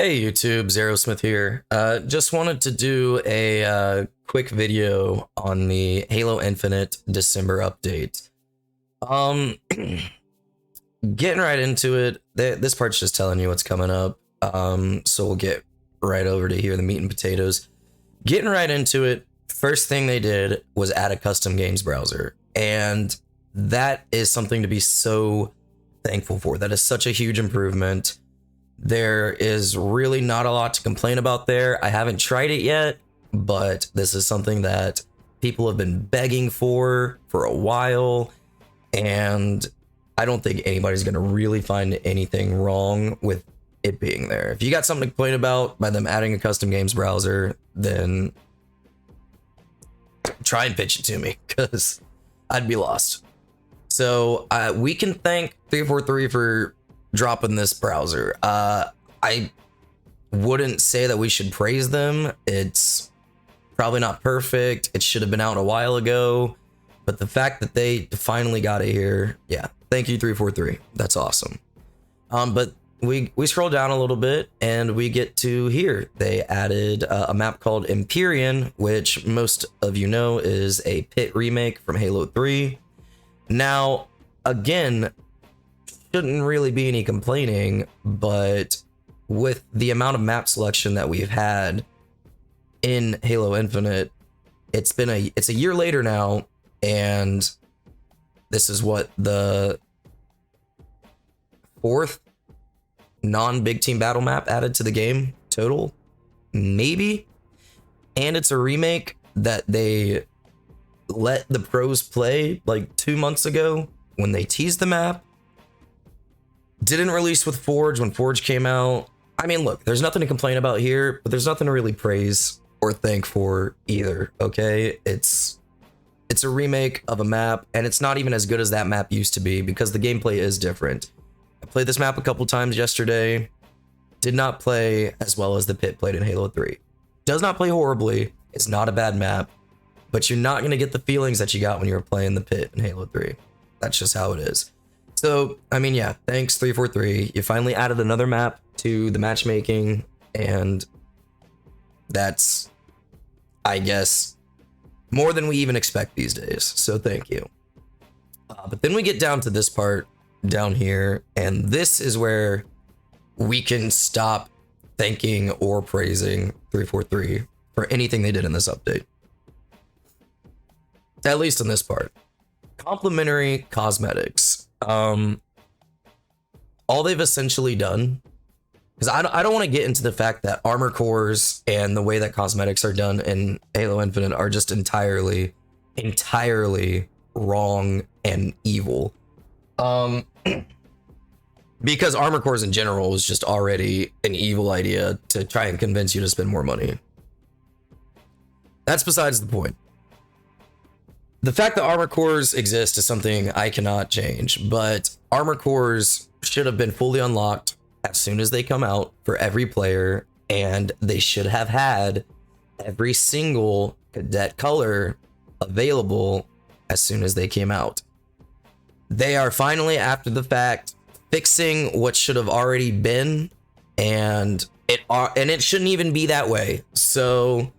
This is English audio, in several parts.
Hey YouTube, Zerosmith here. Just wanted to do a quick video on the Halo Infinite December update. Um, Getting right into it. This part's just telling you what's coming up. So we'll get right over to here, the meat and potatoes. Getting right into it. First thing they did was add a custom games browser, and that is something to be so thankful for. That is such a huge improvement. There is really not a lot to complain about there. I haven't tried it yet, but this is something that people have been begging for a while, and I don't think anybody's going to really find anything wrong with it being there. If you got something to complain about by them adding a custom games browser, then try and pitch it to me, because I'd be lost. So we can thank 343 for dropping this browser. I wouldn't say that we should praise them. It's probably not perfect. It should have been out a while ago, but the fact that they finally got it here, yeah, thank you 343. That's awesome. But we scroll down a little bit and we get to here. They added a map called Empyrean, which most of you know is a pit remake from Halo 3. Now, again, shouldn't really be any complaining, but with the amount of map selection that we've had in Halo Infinite, it's a year later now, and this is what, the fourth non-big team battle map added to the game total, maybe. And it's a remake that they let the pros play like 2 months ago when they teased the map. Didn't release with Forge when Forge came out. I mean, look, there's nothing to complain about here, but there's nothing to really praise or thank for either, okay? It's a remake of a map, and it's not even as good as that map used to be because the gameplay is different. I played this map a couple times yesterday. Did not play as well as the pit played in Halo 3. Does not play horribly. It's not a bad map, but you're not going to get the feelings that you got when you were playing the pit in Halo 3. That's just how it is. So, I mean, yeah, thanks 343. You finally added another map to the matchmaking, and that's, I guess, more than we even expect these days. So thank you. But then we get down to this part down here, and this is where we can stop thanking or praising 343 for anything they did in this update. At least in this part. Complimentary cosmetics. All they've essentially done, because I don't want to get into the fact that armor cores and the way that cosmetics are done in Halo Infinite are just entirely wrong and evil. Because armor cores in general was just already an evil idea to try and convince you to spend more money. That's besides the point. The fact that armor cores exist is something I cannot change, but armor cores should have been fully unlocked as soon as they come out for every player, and they should have had every single cadet color available as soon as they came out. They are finally, after the fact, fixing what should have already been, and it shouldn't even be that way. So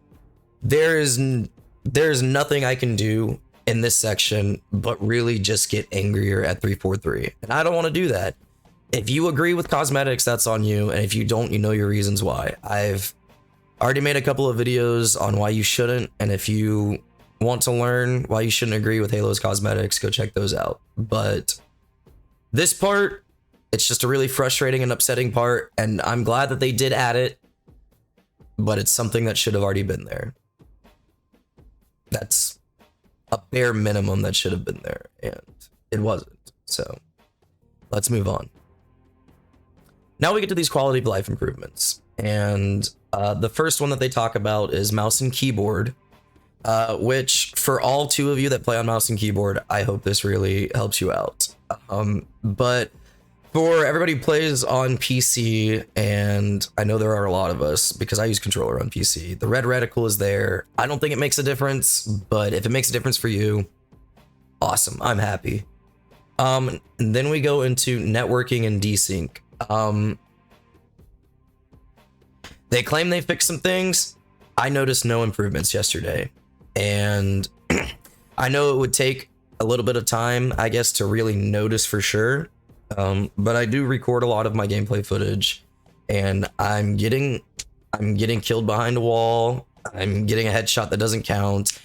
there's nothing I can do in this section but really just get angrier at 343, and I don't want to do that. If you agree with cosmetics, that's on you, and if you don't, you know your reasons why. I've already made a couple of videos on why you shouldn't, and if you want to learn why you shouldn't agree with Halo's cosmetics, go check those out. But this part, it's just a really frustrating and upsetting part, and I'm glad that they did add it, but it's something that should have already been there. That's a bare minimum that should have been there, and it wasn't. So let's move on. Now we get to these quality of life improvements, and the first one that they talk about is mouse and keyboard, which for all two of you that play on mouse and keyboard, I hope this really helps you out. But for everybody who plays on PC, and I know there are a lot of us because I use controller on PC, the red reticle is there. I don't think it makes a difference, but if it makes a difference for you, awesome, I'm happy. And then we go into networking and desync. They claim they fixed some things. I noticed no improvements yesterday. And I know it would take a little bit of time, I guess, to really notice for sure. But I do record a lot of my gameplay footage, and I'm getting killed behind a wall. I'm getting a headshot that doesn't count.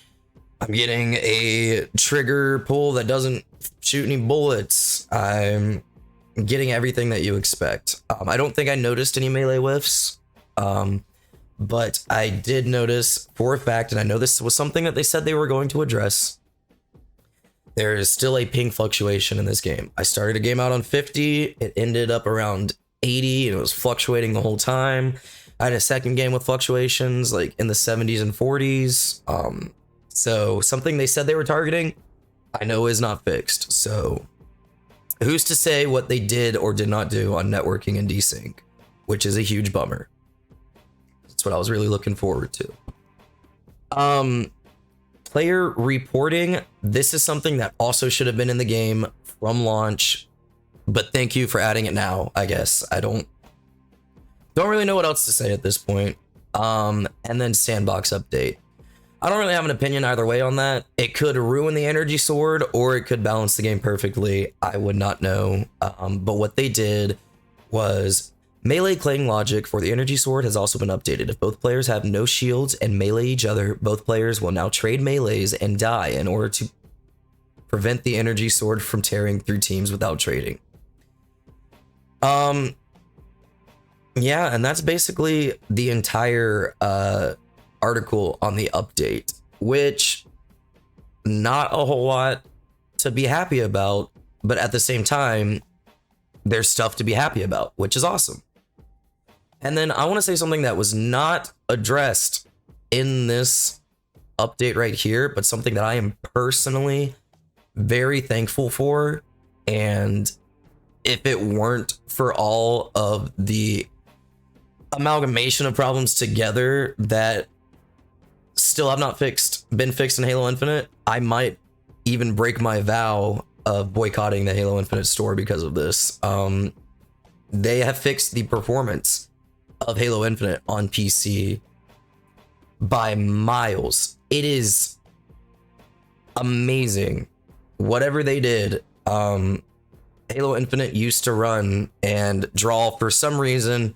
I'm getting a trigger pull that doesn't shoot any bullets. I'm getting everything that you expect. I don't think I noticed any melee whiffs, but I did notice for a fact, and I know this was something that they said they were going to address. There is still a ping fluctuation in this game. I started a game out on 50. It ended up around 80, and it was fluctuating the whole time. I had a second game with fluctuations like in the 70s and 40s. So something they said they were targeting, I know is not fixed. So who's to say what they did or did not do on networking and desync, which is a huge bummer. That's what I was really looking forward to. Player reporting. This is something that also should have been in the game from launch, but thank you for adding it now, I guess. I don't really know what else to say at this point. And then sandbox update. I don't really have an opinion either way on that. It could ruin the energy sword or it could balance the game perfectly. I would not know. But what they did was melee clang logic for the energy sword has also been updated. If both players have no shields and melee each other, both players will now trade melees and die in order to prevent the energy sword from tearing through teams without trading. Yeah, and that's basically the entire article on the update, which not a whole lot to be happy about, but at the same time, there's stuff to be happy about, which is awesome. And then I want to say something that was not addressed in this update right here, but something that I am personally very thankful for. And if it weren't for all of the amalgamation of problems together that still have not been fixed in Halo Infinite, I might even break my vow of boycotting the Halo Infinite store because of this. They have fixed the performance of Halo Infinite on PC by miles. It is amazing. Whatever they did, Halo Infinite used to run and draw, for some reason,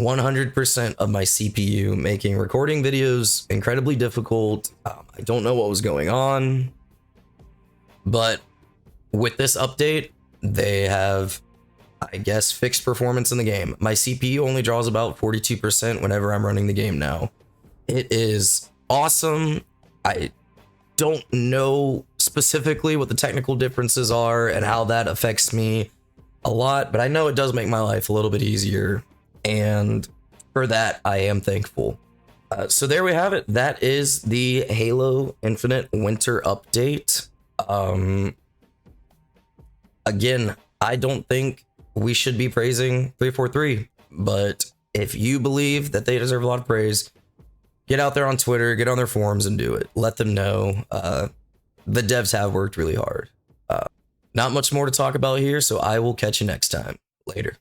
100% of my CPU, making recording videos incredibly difficult. I don't know what was going on, but with this update, they have, I guess, fixed performance in the game. My CPU only draws about 42% whenever I'm running the game now. It is awesome. I don't know specifically what the technical differences are and how that affects me a lot, but I know it does make my life a little bit easier. And for that, I am thankful. So there we have it. That is the Halo Infinite Winter Update. Again, I don't think we should be praising 343, but if you believe that they deserve a lot of praise, get out there on Twitter, get on their forums and do it. Let them know. The devs have worked really hard. Not much more to talk about here, so I will catch you next time. Later.